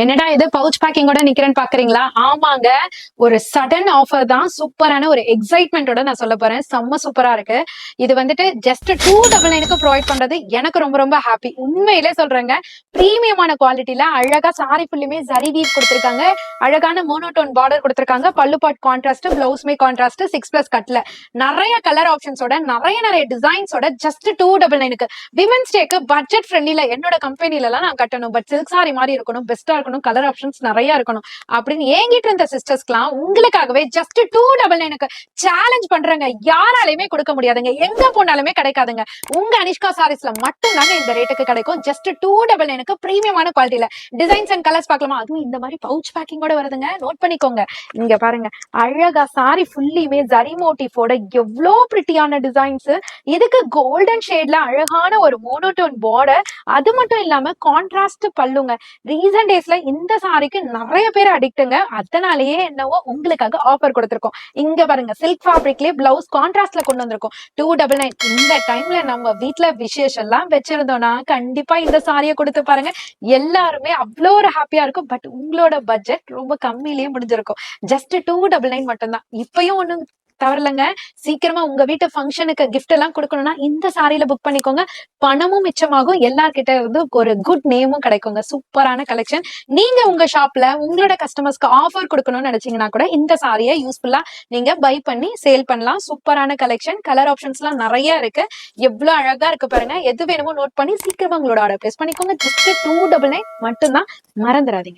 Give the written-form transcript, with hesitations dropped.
என்னடா இது பவுச் பேக்கிங்கோட நிக்கிறேன்னு பாக்குறீங்களா? ஆமாங்க. ஒரு சடன் ஆஃபர் தான். சூப்பரான ஒரு எக்ஸைட்மென்ட்டோட நான் சொல்லப் போறேன். செம்ம சூப்பரா இருக்கு. இது வந்துட்டு ஜஸ்ட் 299க்கு ப்ரொவைட் பண்றது எனக்கு ரொம்ப ரொம்ப ஹாப்பி. உண்மையிலே சொல்றேங்க. பிரீமியமான குவாலிட்டில அழகா சாரி ஃபுல்லுமே ஜரி வீவ் குடுத்திருக்காங்க. அழகான மோனோடோன் பார்டர் குடுத்திருக்காங்க. பல்லு பார்ட் கான்ட்ராஸ்ட், பிளவுஸ்மே கான்ட்ராஸ்ட் 6+ கட்ல. நெறைய கலர் ஆப்ஷன்ஸோட நெறைய டிசைன்ஸோட ஜஸ்ட் 299க்கு. விமென்ஸ் டேக்கு பட்ஜெட் ஃப்ரெண்ட்லில என்னோட கம்பெனிலலாம் நான் கட்டணும். பட் சில்க் சாரி மாரி இருக்கணும். பெஸ்ட்டா இருக்கணும். கலர் ஆப்ஷன்ஸ் நிறைய இருக்கணும் அப்படின்னு ஏங்கிட்டு இருந்த சிஸ்டர்ஸ்க்குலாம் உங்களுக்காகவே ஜஸ்ட் 299க்கு சேலஞ்ச் பண்றேங்க. யாராலையுமே கொடுக்க முடியாதுங்க. எங்க போனாலுமே கிடைக்காதுங்க. உங்க அனிஷ்கா சாரீஸ்ல மட்டும் தாங்க இந்த ரேட்டுக்கு கிடைக்கும். ஜஸ்ட் 299க்கு பிரீமியமான குவாலிட்டில டிசைன்ஸ் அண்ட் கலர்ஸ் பார்க்கலாமா? அதுவும் இந்த மாதிரி பவுச் பேக்கிங்கோட வருதுங்க. நோட் பண்ணிக்கோங்க. இங்க பாருங்க, அழகா சாரி ஃபுல்லியுமே ஜரி மோட்டிஃபோட எவ்வளோ பிரிட்டியான டிசைன்ஸ். இதுக்கு கோல்டன் ஷேட்ல அழகான ஒரு மோனோடோன் பார்டர். அது மட்டும் இல்லாம கான்ட்ராஸ்ட் பல்லுங்க. ரீசன்ட் டேஸ்ல இந்த சாரிக்கு நிறைய பேர் அடிக்ட்டுங்க. அதனாலேயே என்னவோ உங்களுக்காக ஆஃபர் கொடுத்திருக்கோம். இங்க பாருங்க, சில்க் ஃபேப்ரிக்லயே பிளவுஸ் கான்ட்ராஸ்ட்ல கொண்டு வந்திருக்கோம். 299. இந்த டைம்ல நம்ம வீட்ல விசேஷம் எல்லாம் வச்சிருந்தோம்னா கண்டிப்பா இந்த சாரியை கொடுத்து பாருங்க. எல்லாருமே அவ்வளோ ஒரு ஹாப்பியா இருக்கும். பட் உங்களோட பட்ஜெட் ரொம்ப கம்மியிலேயே முடிஞ்சிருக்கும். ஜஸ்ட் 299 மட்டும்தான். இப்பயும் ஒண்ணு தவறலங்க. சீக்கிரமா உங்க வீட்டு ஃபங்க்ஷனுக்கு கிஃப்ட் எல்லாம் கொடுக்கணும்னா இந்த சாரியில புக் பண்ணிக்கோங்க. பணமும் மிச்சமாகும். எல்லார்கிட்ட இருந்து ஒரு குட் நேமும் கிடைக்குங்க. சூப்பரான கலெக்ஷன். நீங்க உங்க ஷாப்ல உங்களோட கஸ்டமர்ஸ்க்கு ஆஃபர் கொடுக்கணும்னு நினைச்சீங்கன்னா கூட இந்த சாரியை யூஸ்ஃபுல்லா நீங்க பை பண்ணி சேல் பண்ணலாம். சூப்பரான கலெக்ஷன். கலர் ஆப்ஷன்ஸ் எல்லாம் நிறைய இருக்கு. எவ்வளவு அழகா இருக்கு பாருங்க. எது வேணுமோ நோட் பண்ணி சீக்கிரமா உங்களோட ஆர்டர் பிளேஸ் பண்ணிக்கோங்க. ஜஸ்ட் 299 மட்டும்தான். மறந்துடாதீங்க.